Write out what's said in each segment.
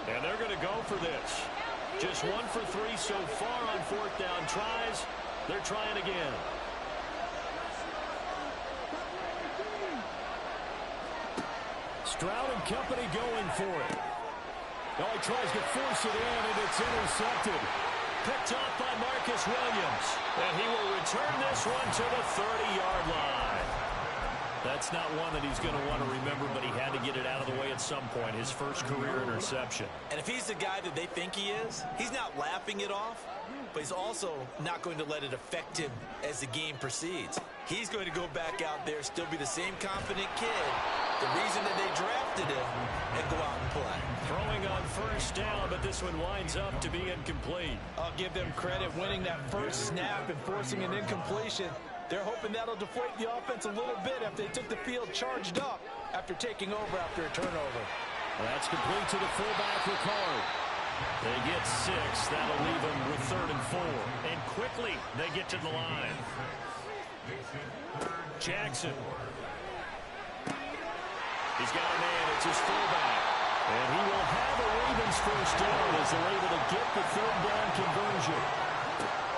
And they're going to go for this. Just 1 for 3 so far on 4th down tries. They're trying again. Stroud and company going for it. Oh, he tries to force it in, and it's intercepted. Picked off by Marcus Williams. And he will return this one to the 30-yard line. That's not one that he's going to want to remember, but he had to get it out of the way at some point, his first career interception. And if he's the guy that they think he is, he's not laughing it off, but he's also not going to let it affect him as the game proceeds. He's going to go back out there, still be the same confident kid, the reason that they drafted him, and go out and play. Throwing on 1st down, but this one winds up to be incomplete. I'll give them credit winning that first snap and forcing an incompletion. They're hoping that'll deflate the offense a little bit after they took the field charged up after taking over after a turnover. That's complete to the fullback, Ricard. They get 6. That'll leave them with 3rd and 4. And quickly, they get to the line. Jackson. He's got a man. It's his fullback. And he will have a Ravens first down as they're able to get the 3rd down conversion.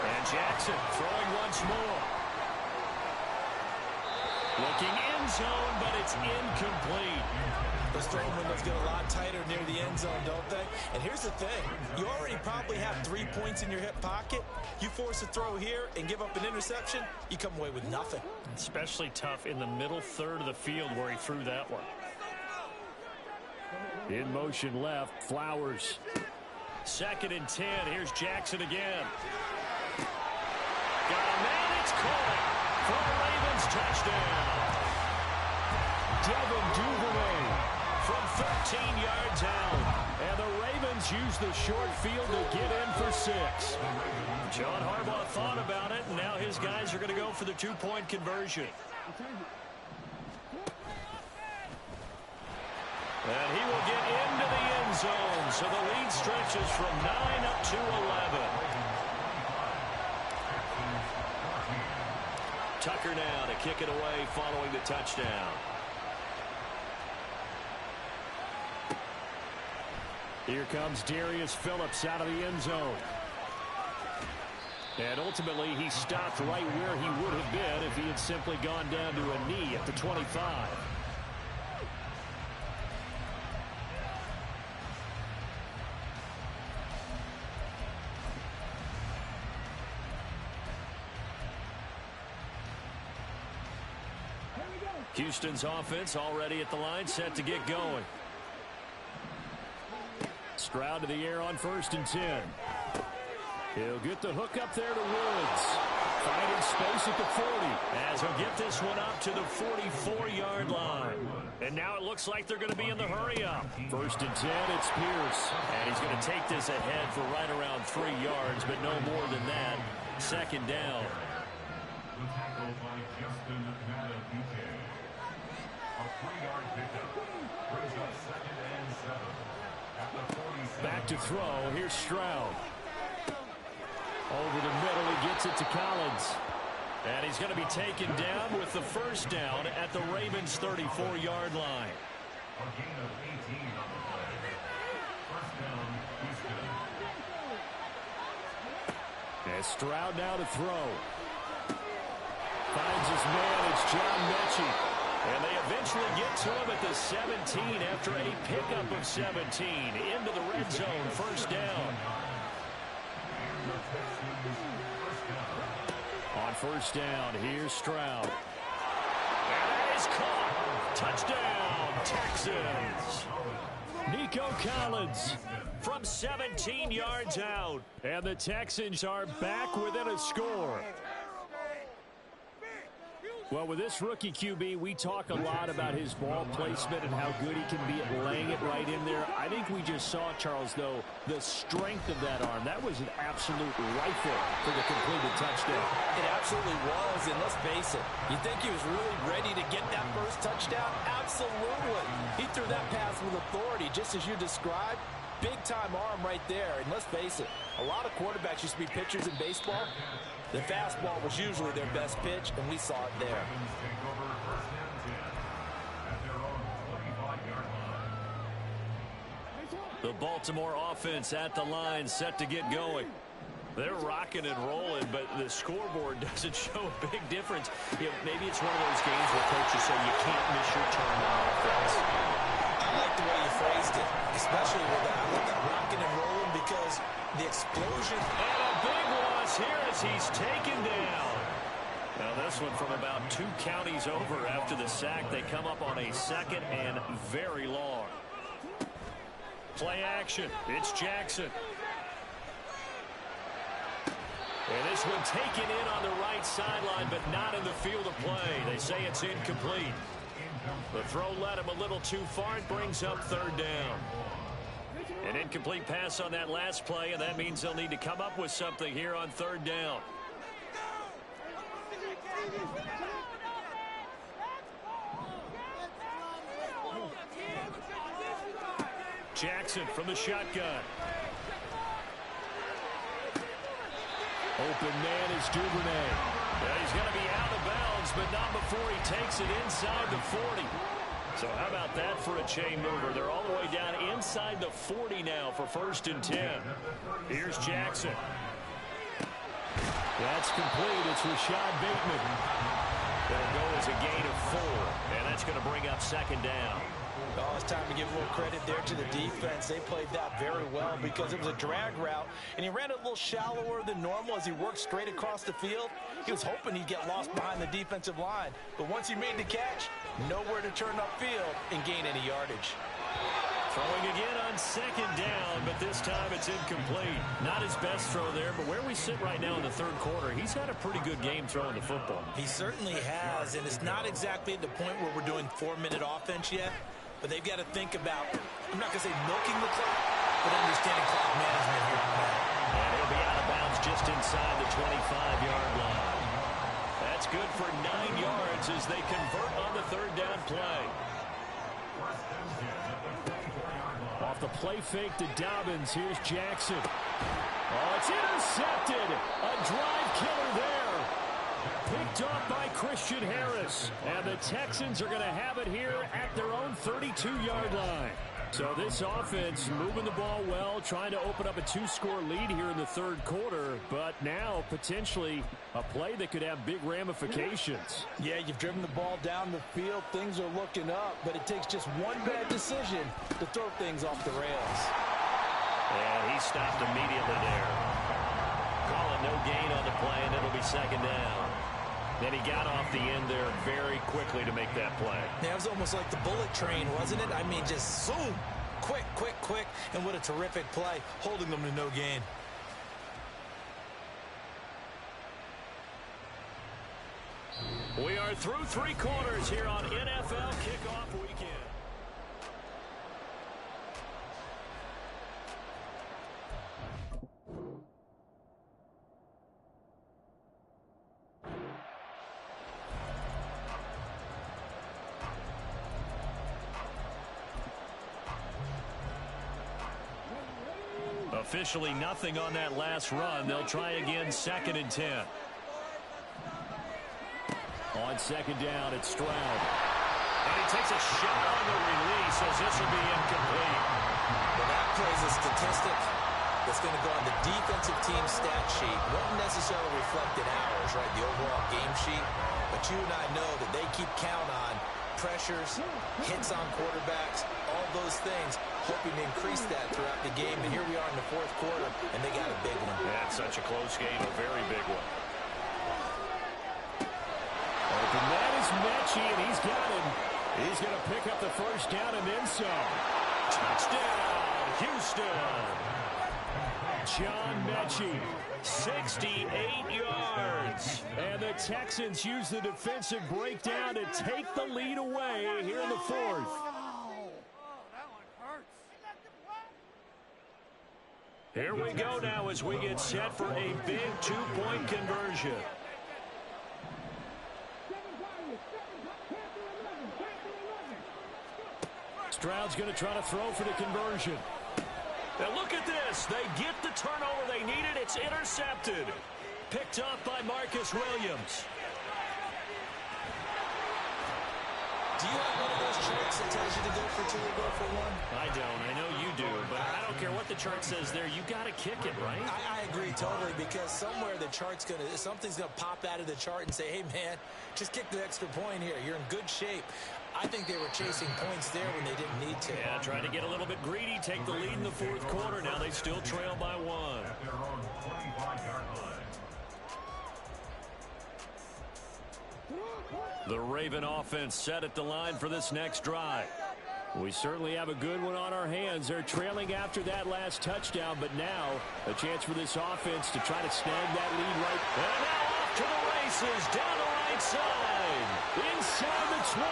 And Jackson throwing once more. Looking end zone, but it's incomplete. Those throwing windows get a lot tighter near the end zone, don't they? And here's the thing. You already probably have 3 points in your hip pocket. You force a throw here and give up an interception, you come away with nothing. Especially tough in the middle third of the field where he threw that one. In motion left, Flowers. 2nd and 10. Here's Jackson again. Got a man, it's caught. For a Ravens touchdown. Devin Duvernay from 13 yards out. And the Ravens use the short field to get in for 6. John Harbaugh thought about it, and now his guys are going to go for the 2-point conversion. And he will get into the end zone. So the lead stretches from 9 up to 11. Tucker now to kick it away following the touchdown. Here comes Darius Phillips out of the end zone. And ultimately, he stopped right where he would have been if he had simply gone down to a knee at the 25. Houston's offense already at the line, set to get going. Stroud to the air on 1st and 10. He'll get the hook up there to Woods. Finding space at the 40. As he'll get this one up to the 44-yard line. And now it looks like they're going to be in the hurry-up. 1st and 10, it's Pierce. And he's going to take this ahead for right around 3 yards, but no more than that. 2nd down. Back to throw. Here's Stroud. Over the middle, he gets it to Collins. And he's going to be taken down with the 1st down at the Ravens' 34-yard line. And Stroud now to throw. Finds his man. It's John Mechie. And they eventually get to him at the 17 after a pickup of 17. Into the red zone, 1st down. On 1st down, here's Stroud. And that is caught. Touchdown, Texans. Nico Collins from 17 yards out. And the Texans are back within a score. Well, with this rookie QB, we talk a lot about his ball placement and how good he can be at laying it right in there. I think we just saw, Charles, though, the strength of that arm. That was an absolute rifle for the completed touchdown. It absolutely was, and let's face it, you think he was really ready to get that first touchdown? Absolutely. He threw that pass with authority, just as you described. Big-time arm right there, and let's face it, a lot of quarterbacks used to be pitchers in baseball. The fastball was usually their best pitch, and we saw it there. The Baltimore offense at the line, set to get going. They're rocking and rolling, but the scoreboard doesn't show a big difference. You know, maybe it's one of those games where coaches say you can't miss your turn on offense. I like the way you phrased it, especially with that rocking and rolling, because the explosion. And a big loss here as he's taken down. Now this one from about 2 counties over after the sack. They come up on a 2nd and very long. Play action. It's Jackson. And this one taken in on the right sideline, but not in the field of play. They say it's incomplete. The throw led him a little too far. It brings up 3rd down. An incomplete pass on that last play, and that means they'll need to come up with something here on 3rd down. Jackson from the shotgun. Open man is Duvernay. Yeah, he's going to be out of bounds, but not before he takes it inside the 40. So how about that for a chain mover? They're all the way down inside the 40 now for 1st and 10. Here's Jackson. That's complete. It's Rashad Bateman. That'll go as a gain of 4, and that's going to bring up 2nd down. Oh, it's time to give a little credit there to the defense. They played that very well because it was a drag route, and he ran it a little shallower than normal as he worked straight across the field. He was hoping he'd get lost behind the defensive line, but once he made the catch, nowhere to turn upfield and gain any yardage. Throwing again on 2nd down, but this time it's incomplete. Not his best throw there, but where we sit right now in the 3rd quarter, he's had a pretty good game throwing the football. He certainly has, and it's not exactly at the point where we're doing 4-minute offense yet. But they've got to think about, I'm not going to say milking the clock, but understanding clock management here. And he'll be out of bounds just inside the 25-yard line. That's good for 9 yards as they convert on the 3rd down play. Off the play fake to Dobbins, here's Jackson. Oh, it's intercepted. A drive killer there. Picked off by Christian Harris. And the Texans are going to have it here at their own 32-yard line. So this offense moving the ball well, trying to open up a 2-score lead here in the 3rd quarter. But now potentially a play that could have big ramifications. Yeah, you've driven the ball down the field. Things are looking up, but it takes just one bad decision to throw things off the rails. And he stopped immediately there. Calling no gain on the play, and it'll be 2nd down. Then he got off the end there very quickly to make that play. Yeah, it was almost like the bullet train, wasn't it? I mean, just zoom. Quick, quick, quick. And what a terrific play, holding them to no gain. We are through 3 quarters here on NFL Kickoff Weekend. Officially nothing on that last run. They'll try again 2nd and 10. On 2nd down, it's Stroud. And he takes a shot on the release as this will be incomplete. Well, that plays a statistic that's going to go on the defensive team stat sheet. Won't necessarily reflect in ours, right, the overall game sheet. But you and I know that they keep count on pressures, hits on quarterbacks, all those things, hoping to increase that throughout the game. And here we are in the 4th quarter, and they got a big one. Yeah, it's such a close game, a very big one. Open man is Mechie, and he's got him. He's going to pick up the 1st down and then some. Touchdown, Houston. John Mechie, 68 yards. And the Texans use the defensive breakdown to take the lead away here in the 4th. Here we go now as we get set for a big 2-point conversion. Stroud's going to try to throw for the conversion. Now look at this. They get the turnover they needed. It's intercepted. Picked up by Marcus Williams. Do you have one of those tricks that tells you to go for 2 or go for 1? I don't. I know you do, but what the chart says there, you got to kick it, right? I agree totally, because somewhere something's gonna pop out of the chart and say, hey man, just kick the extra point here. You're in good shape. I think they were chasing points there when they didn't need to. Yeah, trying to get a little bit greedy, take the lead in the fourth quarter. Now they still trail by 1. The Raven offense set at the line for this next drive. We certainly have a good one on our hands. They're trailing after that last touchdown, but now a chance for this offense to try to snag that lead right. And now off to the races, down the right side. Inside the 20.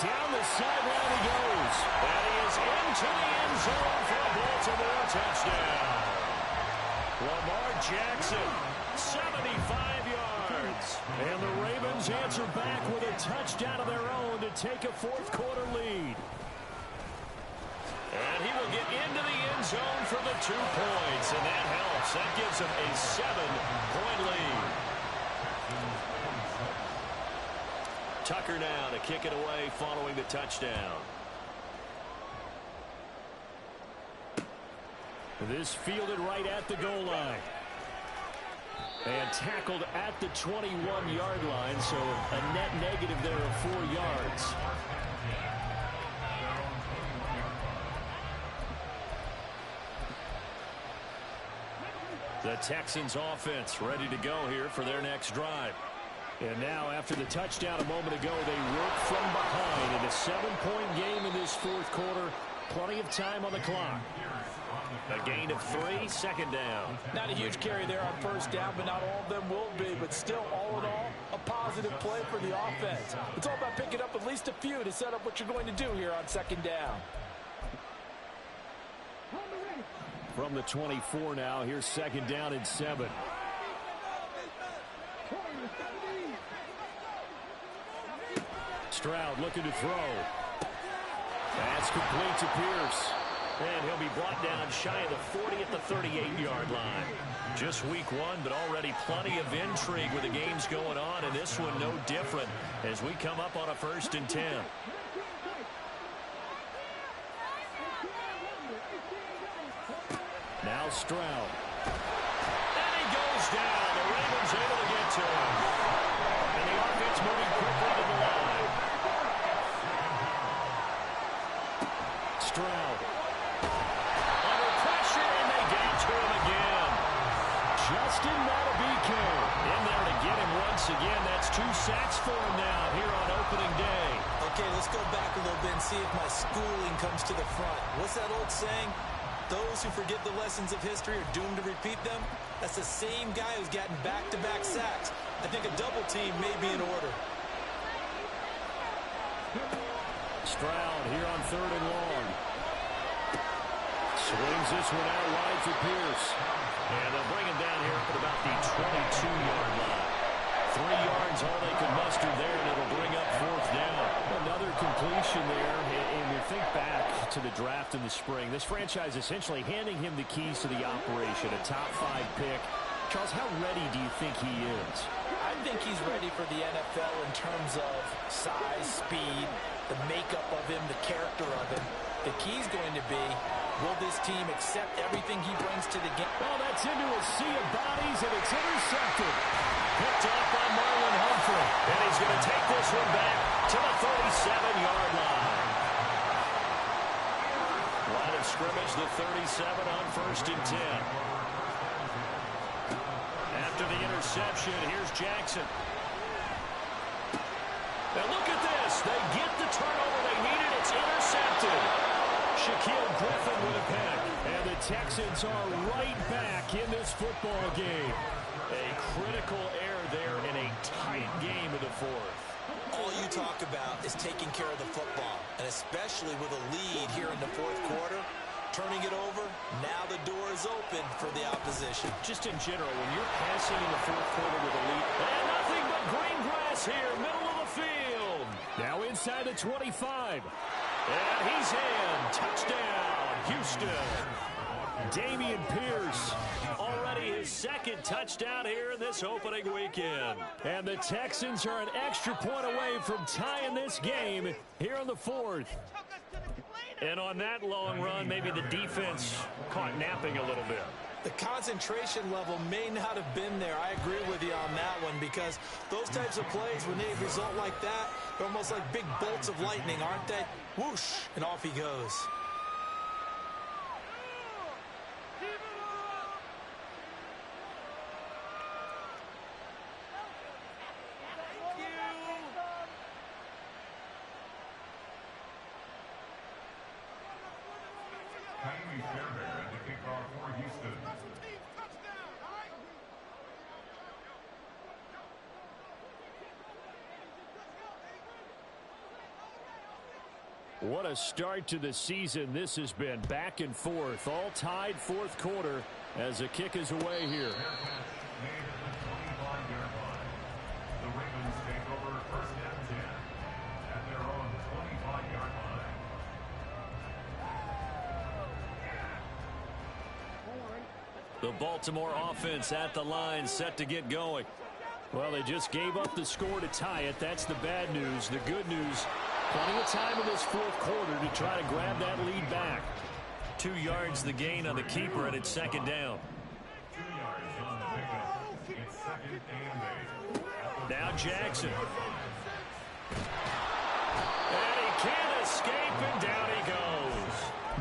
Down the sideline he goes. And he is into the end zone for a Baltimore touchdown. Lamar Jackson, 75 yards. And the Ravens answer back with a touchdown of their own to take a fourth quarter lead. And he will get into the end zone for the 2 points, and that helps. That gives him a 7-point lead. Tucker now to kick it away following the touchdown. This fielded right at the goal line. And tackled at the 21-yard line, so a net negative there of 4 yards. The Texans offense ready to go here for their next drive. And now after the touchdown a moment ago, they work from behind in a 7-point game in this fourth quarter. Plenty of time on the clock. A gain of 3, second down. Not a huge carry there on first down, but not all of them will be. But still, all in all, a positive play for the offense. It's all about picking up at least a few to set up what you're going to do here on second down. From the 24 now, here's second down and 7. Stroud looking to throw. That's complete to Pierce. And he'll be brought down shy of the 40 at the 38-yard line. Just week 1, but already plenty of intrigue with the games going on, and this one no different as we come up on a 1st and 10. Now Stroud. And he goes down. The Ravens able to get to him. And the offense moving quickly to the line. Stroud. Under pressure, and they get to him again. Justin Matabike in there to get him once again. That's 2 sacks for him now here on opening day. Okay, let's go back a little bit and see if my schooling comes to the front. What's that old saying? Those who forget the lessons of history are doomed to repeat them. That's the same guy who's gotten back-to-back sacks. I think a double team may be in order. Stroud here on 3rd and long. Swings this one out wide for Pierce. And they'll bring him down here up at about the 22-yard line. 3 yards, all they could muster there, and it'll bring up 4th down. Another completion there, and we think back to the draft in the spring. This franchise essentially handing him the keys to the operation, a top 5 pick. Charles, how ready do you think he is? I think he's ready for the NFL in terms of size, speed, the makeup of him, the character of him. The key's going to be, will this team accept everything he brings to the game? Well, that's into a sea of bodies, and it's intercepted. Picked off by Marlon Humphrey. And he's going to take this one back to the 37-yard line. Line of scrimmage, the 37 on 1st and 10. After the interception, here's Jackson. Now look at this. They get the turnover they needed. It's intercepted. Shaquille Griffin with a pick. And the Texans are right back in this football game. A critical error there in a tight game in the 4th. All you talk about is taking care of the football, and especially with a lead here in the 4th quarter. Turning it over, now the door is open for the opposition. Just in general, when you're passing in the 4th quarter with a lead, and nothing but green grass here, middle of the field. Now inside the 25. And he's in. Touchdown, Houston. Dameon Pierce, already his 2nd touchdown here in this opening weekend. And the Texans are an extra point away from tying this game here in the 4th. And on that long run, maybe the defense caught napping a little bit. The concentration level may not have been there. I agree with you on that one, because those types of plays, when they result like that, they're almost like big bolts of lightning, aren't they? Whoosh, and off he goes. What a start to the season this has been. Back and forth, all tied fourth quarter as the kick is away here. The Ravens take over first and 10 at their own 25-yard line. The Baltimore offense at the line, set to get going. Well, they just gave up the score to tie it. That's the bad news. The good news, plenty of time in this fourth quarter to try to grab that lead back. 2 yards the gain on the keeper, and it's second down. 2 yards on the pickup. It's second and 8. Now Jackson. And he can't escape, and down he goes.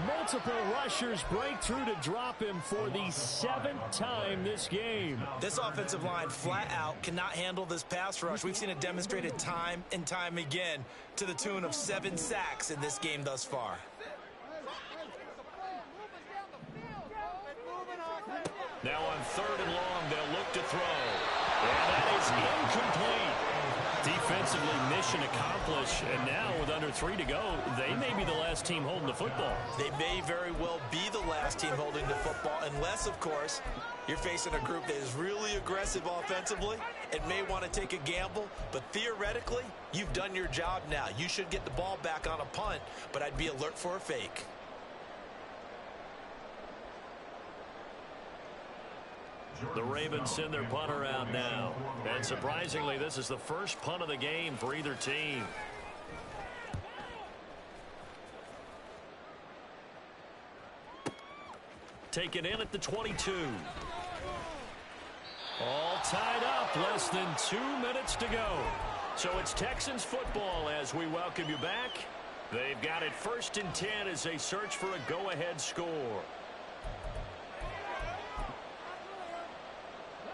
Multiple rushers break through to drop him for the 7th time this game. This offensive line flat out cannot handle this pass rush. We've seen it demonstrated time and time again to the tune of 7 sacks in this game thus far. Now on 3rd and long, they'll look to throw. And that is incomplete. Defensively, mission accomplished. And now with under 3 to go, they may be the last team holding the football. They may very well be the last team holding the football, unless, of course, you're facing a group that is really aggressive offensively and may want to take a gamble. But theoretically, you've done your job now. You should get the ball back on a punt, but I'd be alert for a fake. The Ravens send their punter out now. And surprisingly, this is the first punt of the game for either team. Taken in at the 22. All tied up, less than 2 minutes to go. So it's Texans football as we welcome you back. They've got it 1st and 10 as they search for a go-ahead score.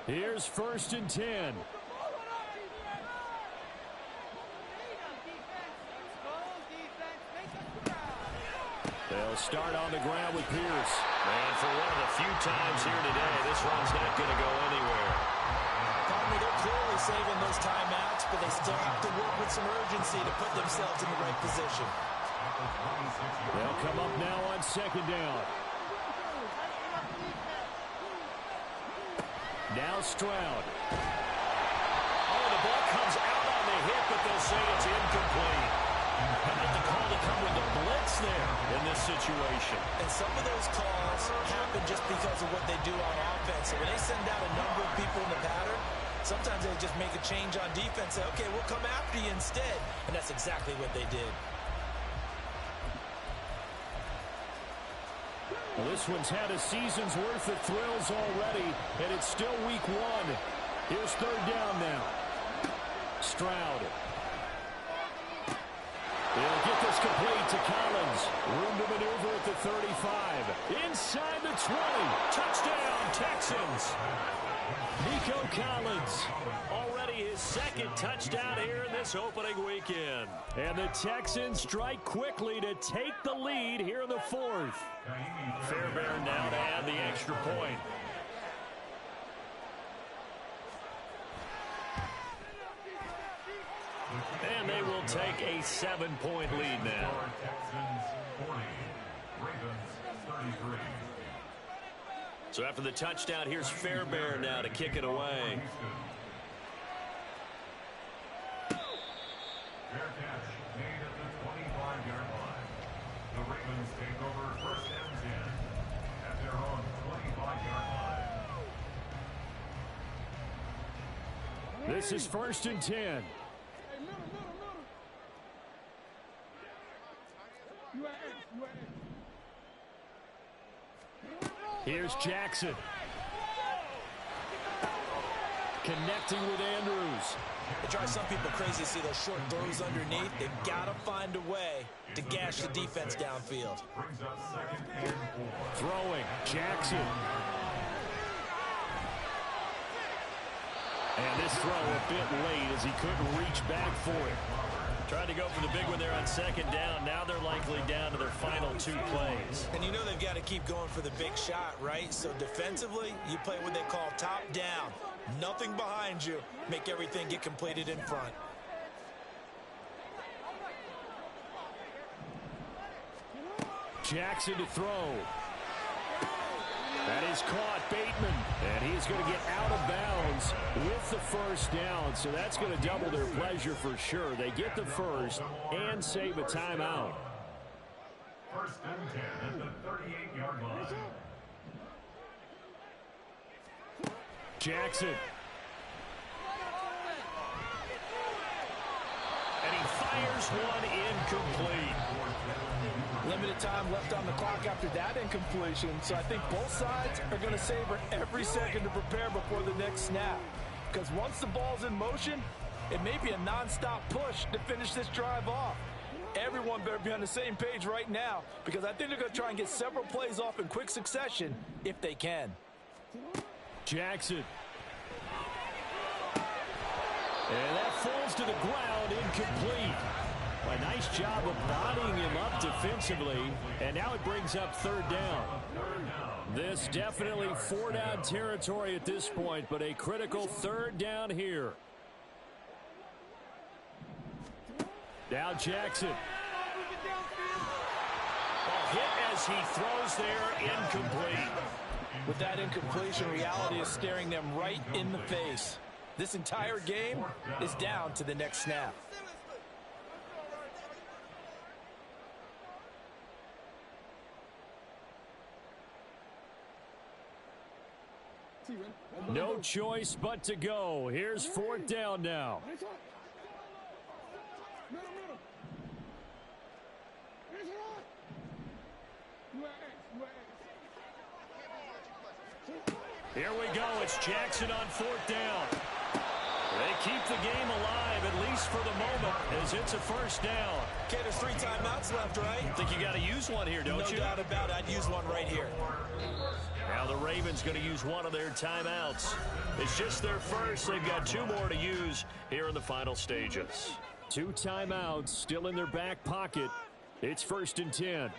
Here's 1st and 10. They'll start on the ground with Pierce. And for one of the few times here today, this one's not going to go anywhere. They're clearly saving those timeouts, but they still have to work with some urgency to put themselves in the right position. They'll come up now on 2nd down. Now Stroud. Oh, the ball comes out on the hit, but they'll say it's incomplete. How about the call to come with the blitz there in this situation? And some of those calls happen just because of what they do on offense. So when they send out a number of people in the pattern, sometimes they just make a change on defense. Say, okay, we'll come after you instead. And that's exactly what they did. Well, this one's had a season's worth of thrills already, and it's still week 1. Here's 3rd down now. Stroud. They'll get this complete to Collins. Room to maneuver at the 35. Inside the 20. Touchdown, Texans. Nico Collins. Already his 2nd touchdown here in this opening weekend. And the Texans strike quickly to take the lead here in the 4th. Fairbairn now to add the extra point. And they will take a 7-point lead now. Texans 40, Ravens 33. So after the touchdown, here's Fairbairn now to kick it away. Fair catch made at the 25-yard line. The Ravens take over 1st and 10 at their own 25-yard line. This is 1st and 10. Here's Jackson. Connecting with Andrews. It drives some people crazy to see those short throws underneath. They've got to find a way to gash the defense downfield. Throwing, Jackson. And this throw a bit late as he couldn't reach back for it. Tried to go for the big one there on second down. Now they're likely down to their final 2 plays. And you know they've got to keep going for the big shot, right? So defensively, you play what they call top down. Nothing behind you. Make everything get completed in front. Jackson to throw. That is caught, Bateman. And he's going to get out of bounds with the first down. So that's going to double their pleasure for sure. They get the first and save a timeout. First and 10 at the 38-yard line. Jackson. And he fires one incomplete. Limited time left on the clock after that incompletion, so I think both sides are going to savor every second to prepare before the next snap. Because once the ball's in motion, it may be a non-stop push to finish this drive off. Everyone better be on the same page right now, because I think they're going to try and get several plays off in quick succession if they can. Jackson. And that falls to the ground, incomplete. A nice job of bodying him up defensively, and now it brings up third down. This definitely 4-down territory at this point, but a critical third down here. Now Jackson. A hit as he throws there, incomplete. With that incompletion, reality is staring them right in the face. This entire game is down to the next snap. No choice but to go. Here's fourth down now. Here we go. It's Jackson on fourth down. They keep the game alive, at least for the moment, as it's a first down. Okay, there's 3 timeouts left, right? I think you got to use one here, don't you? No doubt about it. I'd use one right here. Now the Ravens going to use one of their timeouts. It's just their first. They've got 2 more to use here in the final stages. 2 timeouts still in their back pocket. It's first and 10.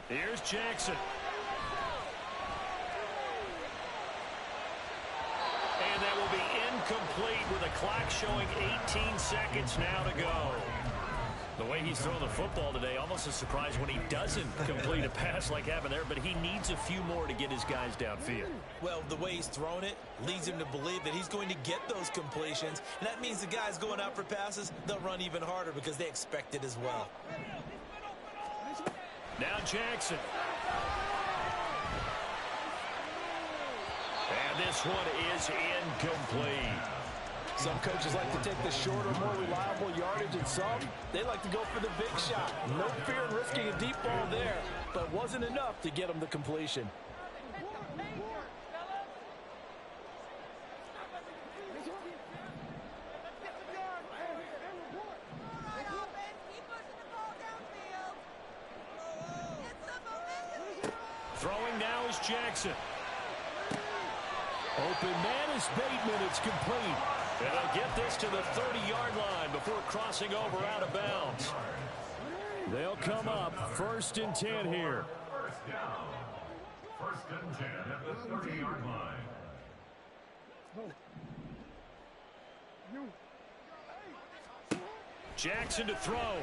Here's Jackson. And that will be incomplete with a clock showing 18 seconds now to go. The way he's throwing the football today, almost a surprise when he doesn't complete a pass like happened there, but he needs a few more to get his guys downfield. Well, the way he's thrown it leads him to believe that he's going to get those completions, and that means the guys going out for passes, they'll run even harder because they expect it as well. Now Jackson. And this one is incomplete. Some coaches like to take the shorter, more reliable yardage, and some, they like to go for the big shot. No fear in risking a deep ball there, but wasn't enough to get them the completion. Throwing now is Jackson. Open man is Bateman. It's complete. And they'll get this to the 30-yard line before crossing over out of bounds. They'll come up first and 10 here. First down. First and 10 at the 30-yard line. Jackson to throw.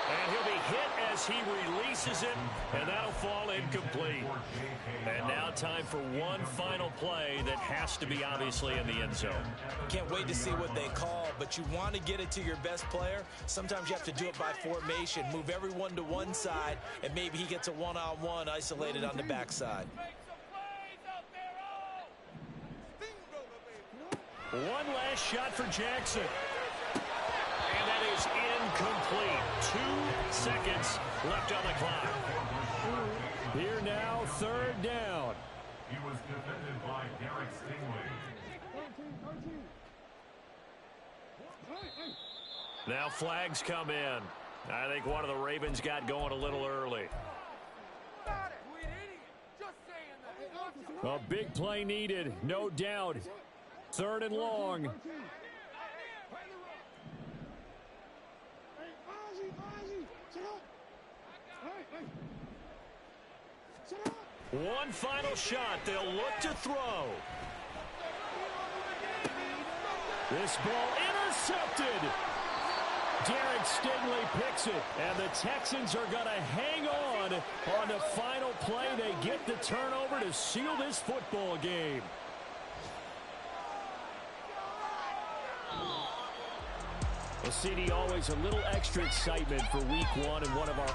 And he'll be hit as he releases it, and that'll fall incomplete. And now time for one final play that has to be obviously in the end zone. Can't wait to see what they call, but you want to get it to your best player. Sometimes you have to do it by formation. Move everyone to one side, and maybe he gets a one-on-one isolated on the backside. One last shot for Jackson. And that is incomplete. 2 seconds left on the clock. Here now, third down. He was defended by Derek Stingley. Now flags come in. I think one of the Ravens got going a little early. A big play needed, no doubt. Third and long. One final shot. They'll look to throw. This ball intercepted. Derek Stingley picks it, and the Texans are going to hang on the final play. They get the turnover to seal this football game. Well, CD, always a little extra excitement for week 1 and one of our